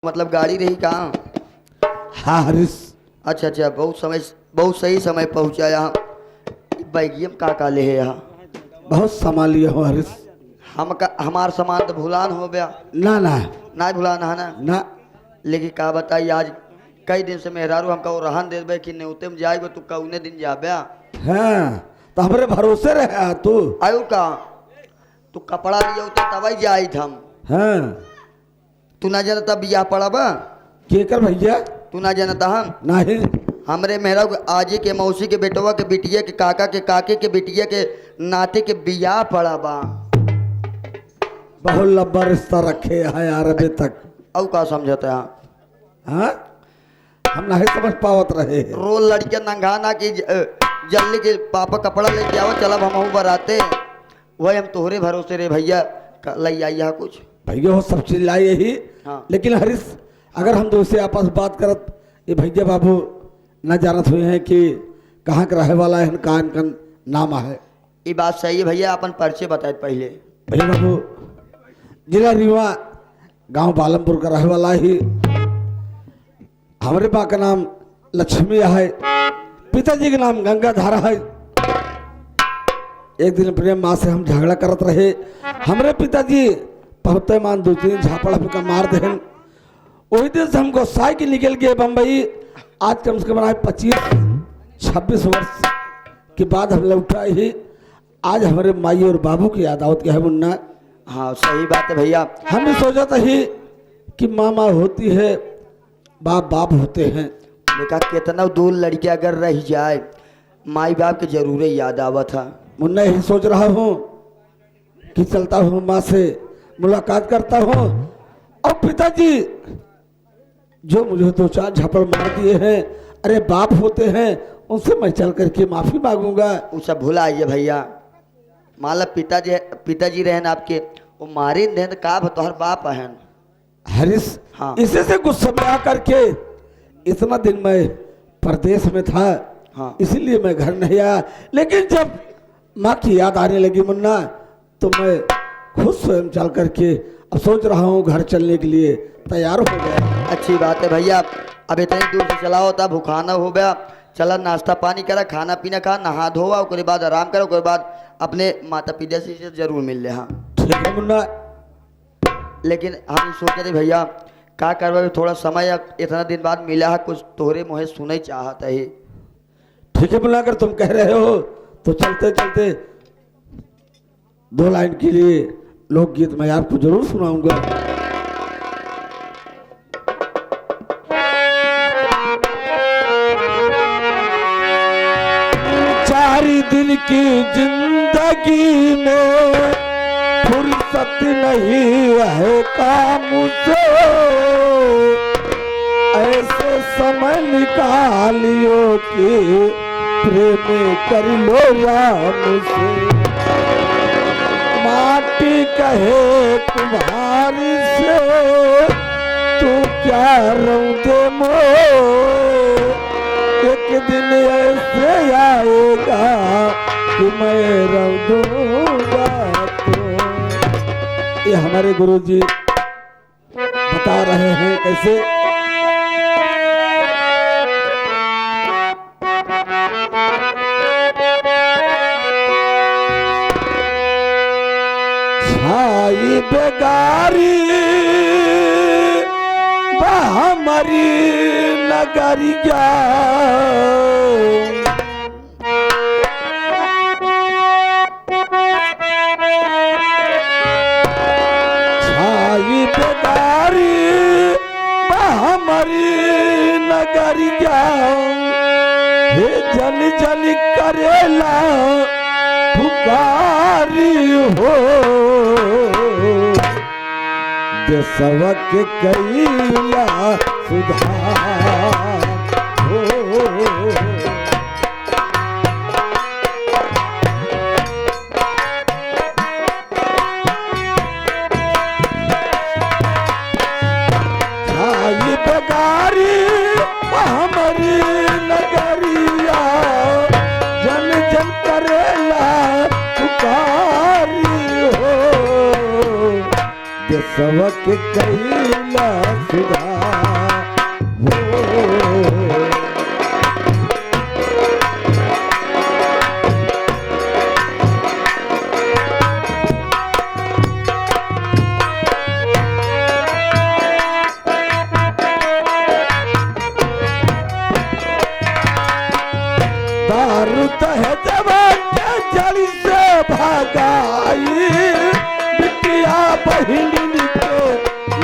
मतलब गाड़ी रही कहाँ? हाँ हरीश। अच्छा अच्छा, बहुत सही समय पहुँचा यहाँ। बैगियम का ले है यहाँ? बहुत सामान लिया हो हरीश। हमार सामान तो भुलान हो गया। ना ना ना भुलान है ना ना। लेकिन का बताइए, आज कई दिन से मेहरारू हमका वो रहन दे कि न्योते में जाएगो तू कौने दिन जाबे। हाँ तो हमारे भरोसे रहे तू। आयु का तू कपड़ा लिया तो तब जाई हम। हाँ तू ना जानता बियाह पड़ा बा? के कर भैया? तू ना जानता हम? नहीं। हमरे मेहरा आजी के मौसी के बेटवा के बिटिया के काका के काके के बिटिया के नाते के बियाह पड़ा बा। बहुत लंबा रिश्ता रखे है यार अभी तक। औ का समझता है? हाँ हम नहीं समझ पावत रहे। रोल लड़कियां नंगा ना कि जल्दी के पापा कपड़ा लेके आओ चलब हम बराते। वही हम तोहरे भरोसे रे भैया लई आई कुछ भैया हो सब चीज लाई यही। हाँ। लेकिन हरीश अगर हम दोस्त आपस बात करत ये भैया बाबू न जानत हुए हैं कि कहाँ का रहे वाला है, कहाँ का नाम है। ये बात सही है भैया, अपन परिचय बताए पहले। भैया बाबू जिला रीवा गांव बालमपुर का रहे वाला ही। हमारे बा का नाम लक्ष्मी है, पिताजी का नाम गंगाधारा है। एक दिन अपने माँ से हम झगड़ा करत रहे। हमारे पिताजी पहुँचते मान 2-3 झापड़ का मार देन। वही दिन से हमको साइकिल निकल गए बम्बई। आज कम से कम 25-26 वर्ष के बाद हम लौटा ही। आज हमारे माई और बाबू की याद आवत क्या है मुन्ना। हाँ सही बात है भैया। हम भी सोचा था ही कि माँ होती है, बाप होते हैं। देखा कितना दूर लड़के अगर रह जाए माई बाप के जरूर याद आवा था। मुन्ना यही सोच रहा हूँ कि चलता हूँ माँ से मुलाकात करता हूँ। और पिताजी जो मुझे 2-4 झपड़ मार दिए हैं, अरे बाप होते हैं, उनसे मैं चल करके माफी मांगूंगा। वो सब भूल आइए भैया। मान पिताजी रहन आपके वो मारे रहन का तोहर बाप रहन हरीश। हाँ। इसी से कुछ समय आकर के इतना दिन मैं प्रदेश में था। हाँ। इसीलिए मैं घर नहीं आया। लेकिन जब माँ की याद आने लगी मुन्ना तो मैं खुद स्वयं चल करके अब सोच रहा हूँ घर चलने के लिए तैयार हो गया। अच्छी बात है भैया। अब इतनी दूर से चला होता भूखाना हो गया, चला नाश्ता पानी करा, खाना पीना खा, नहा धोवा, उसके बाद आराम करो, उसके बाद अपने माता पिता से जरूर मिल ले। हाँ ठीक है मुन्ना। लेकिन हम सोचे थे भैया का करवा थोड़ा समय इतना दिन बाद मिला है, कुछ तोहरे मुँह सुने चाहता है। ठीक है मुन्ना, अगर तुम कह रहे हो तो चलते चलते 2 लाइन के लिए लोकगीत मैं आपको जरूर सुनाऊंगा। सारी दिन की जिंदगी में फुर्सत नहीं है काम से, ऐसे समय निकालियो कि प्रेम कर लो राम से। माटी कहे तुम्हारी से तू क्या रौदे मो, एक दिन ऐसे आएगा कि मैं रौदूंगा तो। ये हमारे गुरुजी बता रहे हैं कैसे। छाई बेगारी हमारी नगरिया, छाई बेगारी हमारी नगरिया, हे जन जन करेला पुकारी हो, देशवा के कैला सुधार हो। छाई बेगारी हमारी नगरिया, जन जन करेला पुकारी हो, देशवा के कैला कैला सुधा हो। दारू है जवान के जड़ी से भागाई बिटिया बहिन के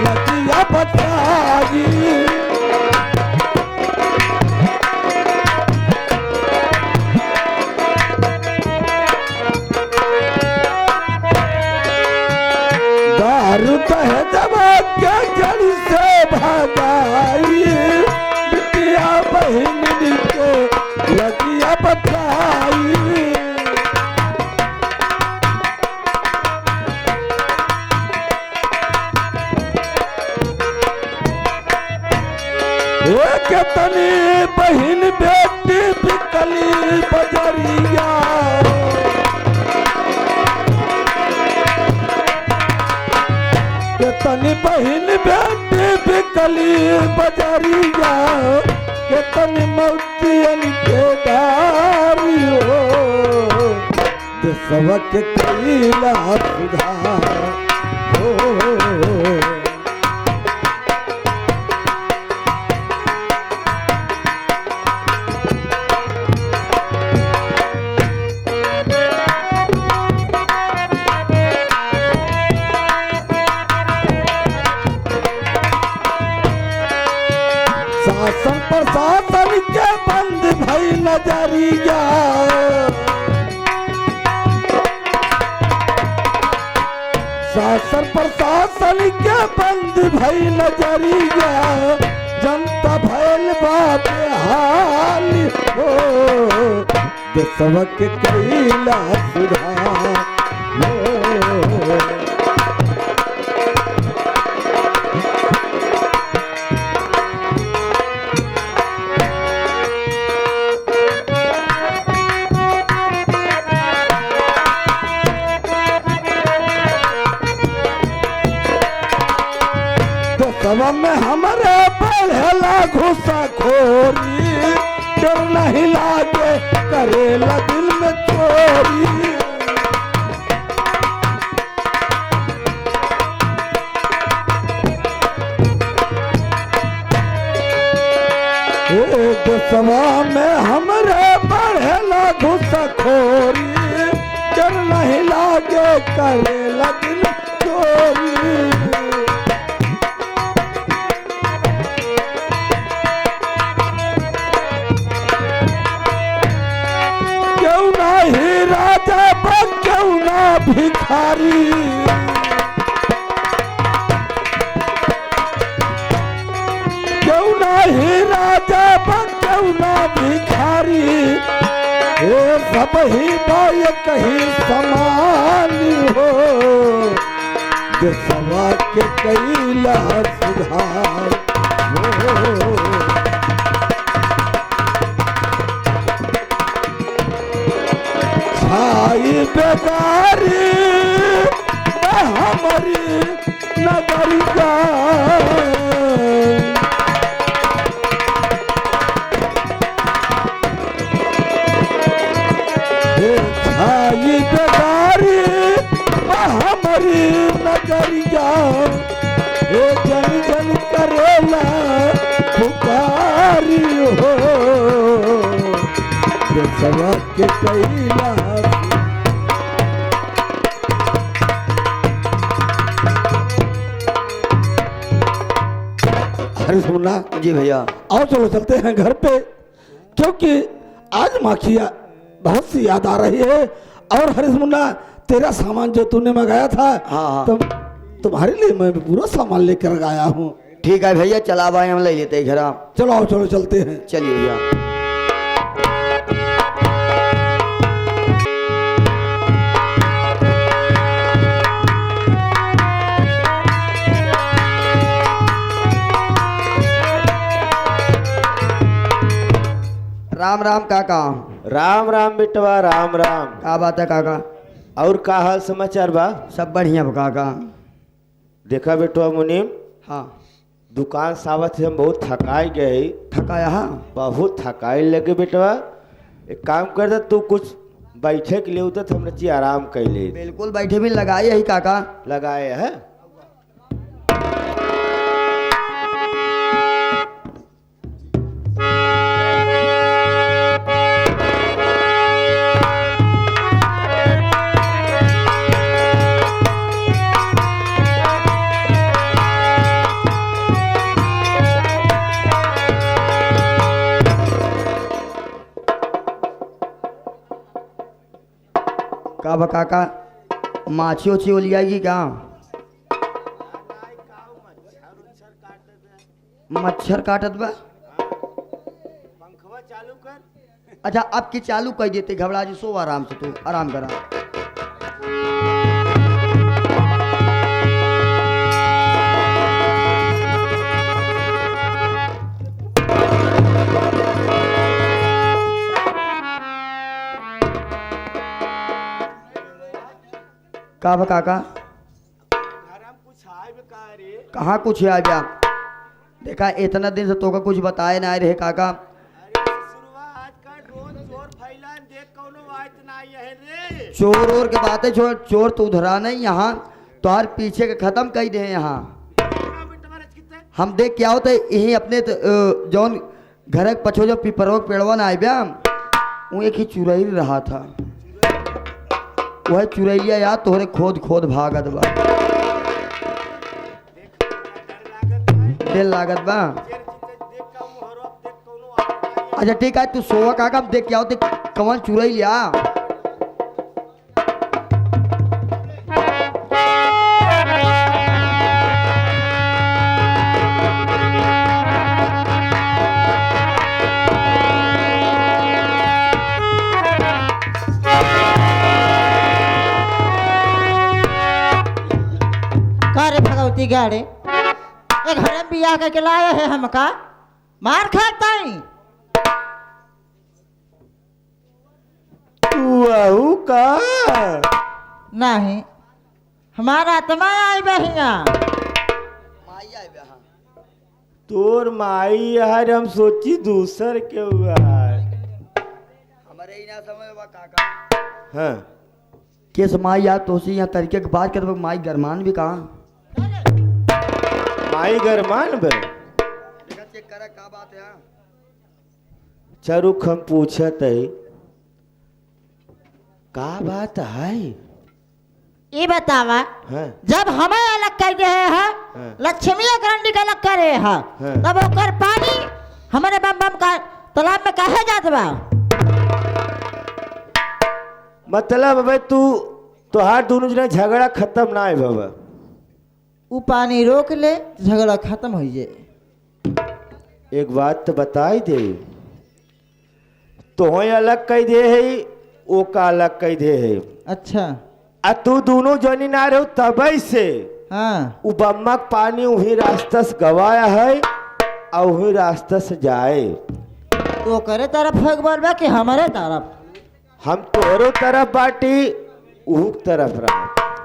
लगिया बताई। दारू है जवान के जड़ी से भागाई बिटिया बहिन के लगिया बताई। एक तनी बहिन बेटी बिकली बजरिया के तनी बहिन बेटी बिकली बजरिया के तनी मौतियन के दारी हो देशवा के कैला सुधार हो। शासन प्रशासन के बंद भई नजरिया शासन प्रशासन के बंद भई नजरिया जनता भैल बात हाल हो देशवा के कैला सुधार हो। सवा में हमारे बढ़ेला घुसाखोरी डर नहीं लागे करेला दिल में चोरी। सवा में हमारे बढ़ेला घुसाखोरी डर नहीं लागे करेला दिल में चोरी। राजा क्यों ना भिखारी क्यों ना ही राजा क्यों ना भिखारी ये सब ही बाय कहीं समान हो देशवा के कैला सुधार हो। छाई बेगारी हमारी नगरिया छाई बेगारी हमारी नगरिया जन जन करेला पुकारी हो देशवा के कैला। हरीश मुन्ना जी भैया। आओ चलो चलते हैं घर पे क्योंकि आज माखिया बहुत सी याद आ रही है। और हरीश मुन्ना तेरा सामान जो तूने मंगाया था हाँ। तुम्हारे लिए मैं पूरा सामान लेकर आया हूँ। ठीक है भैया चला भाई हम ले लेते हैं घर। चलो आओ चलो चलते हैं। चलिए भैया। राम राम काका। राम राम बिटवा राम राम। का बात है काका? और का हाल समाचार बा? सब बढ़िया बा काका। देखा बेटवा मुनीम, हाँ दुकान सावत से हम बहुत थकाई गए, थकाया हाँ। बहुत थकाई लगे बेटवा। एक काम कर दे, तू कुछ बैठे के लिए उतर, हम चाहिए आराम कर ले। बिल्कुल बैठे भी लगाए यही काका। लगाए है। का बा काका, माछी ओछी हो लियाएगी क्या? मच्छर काटत बा। पंखवा चालू कर। अच्छा अब की चालू कर देते, घबरा जी, सो आराम से, तू आराम करा। का बा काका, कहाँ कुछ है आजा? देखा इतना दिन से तोका कुछ बताए ना रहे काका। चोर और के बातें छोड़, चोर तो उधरा नहीं यहाँ, तोहार पीछे के खत्म कर दे यहाँ। हम देख क्या होते यही अपने जौन घर के पछो जो पिपरो के पेड़वा ना आए ब्या, वो एक ही चुरैल रहा था। वह चुरैलिया यार तोहरे खोद खोद भागत बा। दिल लागत बा। अच्छा ठीक है, तू सोवा काका, हम देख क्या होते कौन चुरैलिया। भगवती गाड़े एक घर में बिया करके लाए है हमका मार खाता ही। तू का नहीं हमारा आत्मा आई बहिया। तोर माई यार, हम सोची दूसर के हुआ हमारे ही ना समझ बा काका। हाँ किस माई यार तोसी यहाँ तरीके के बात कर, माई गरमान भी कहाँ? माई गरमान बे। चेक करा का बात है। चरुख हम पूछत है का बात है? ये बतावा हाँ। जब हमें अलग कर दे है हाँ। लक्ष्मी ग्रंथि का अलग करे है हाँ। तब ओकर पानी हमारे बम बम का तालाब में कहे जात बा। मतलब भाई तू तोहार दोनों जना झगड़ा खत्म ना है बाबा। वो पानी रोक ले झगड़ा खत्म हो जाए। एक बात तो बताई दे, तो अलग कह दे है, वो का अलग कह दे है। अच्छा आ तू दोनों जनी ना रहो तबई से हाँ वो बम्मक पानी वही रास्ता से गवाया है और वही रास्ता से जाए। तो करे तरफ है बोलबा कि हमारे तरफ? हम तोहरो तरफ बाटी उहू तरफ रहा।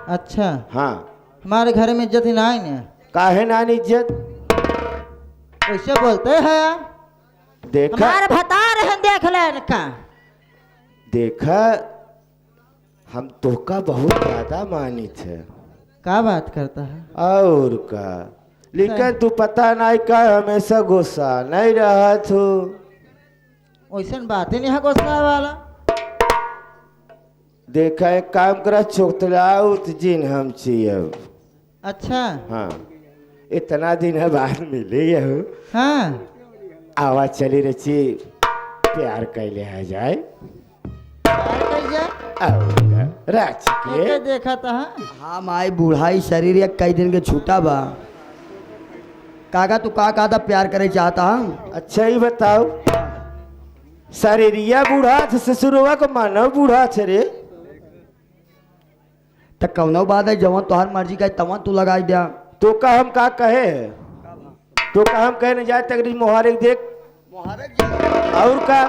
अच्छा हाँ हमारे घर में इज्जत ही ना है ना। काहे नानी इज्जत? कैसे बोलते हैं? देखा हमारे बता रहे देख ले का। देखा हम तोका बहुत ज्यादा मानी थे। क्या बात करता है? और का लेकिन तू पता नहीं का हमेशा गुस्सा नहीं रहा तू। वैसे बात ही नहीं है गुस्सा वाला। देखा एक काम करा, चोकतलाउत जिन हम चाहिए। अच्छा हाँ इतना दिन बाद मिले हो। हाँ आवाज चली रही प्यार कैले आ जाए। प्यार कर जाए राज के के देखा था। हाँ माई बूढ़ाई शरीर या कई दिन के छूटा बा। काका तू का था प्यार करे चाहता हम? अच्छा ही बताओ, शरीरिया बूढ़ा था ससुरवा को मानव बूढ़ा थे रे। तो कौनो बात है, जवन तोहार मर्जी का तवन तू लगाई दिया। तो का हम का कहे है, तो का हम कहने जाए तक मुहारिक देख और का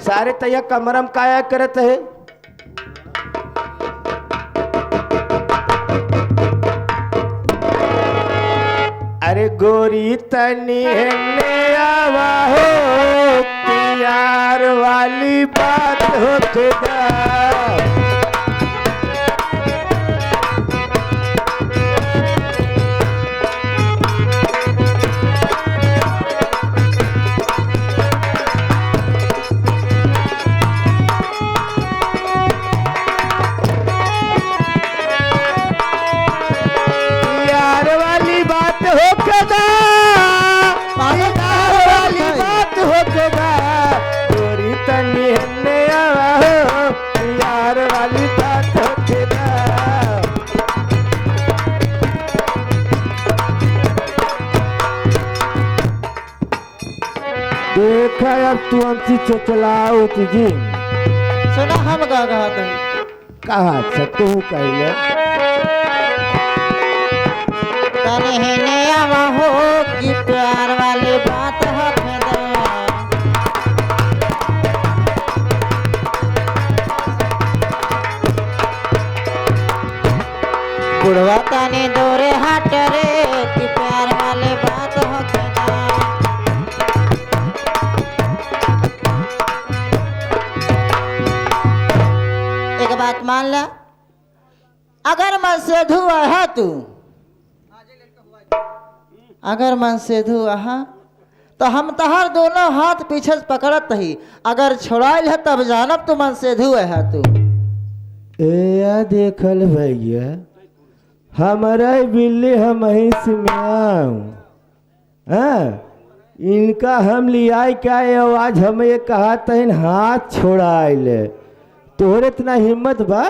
सारे तैया कमरम काया करत है। अरे गोरी तनी हेने आवा हो प्यार वाली बात होखेगा। प्यार वाली बात होखेगा, प्यार वाली बात होखेगा, गोरी तनी हेने आवा हो प्यार वाली बात होखेगा। देखा अब तू हमसे चचलाओ तुझी सुना हम का कहत हई कहा तू कहले तने हेने आवा हो कि प्यार वाली बात होखेदा। बुढ़वा तने दोरे हट रे कि प्यार वाली बात होखेदा। एक बात मान ला, अगर मन से धुआ है तू, अगर मन से धुआ है तो हम तहार दोनों हाथ पीछे से पकड़त ही, अगर छोड़ाइल है तब जानब तू मन से धुआ है तू। ए देखल भैया हमारा बिल्ली हम ही से हाँ इनका हम लिया क्या आवाज हमें कहा तहन हाथ छोड़ाइले तोहरे इतना हिम्मत बा।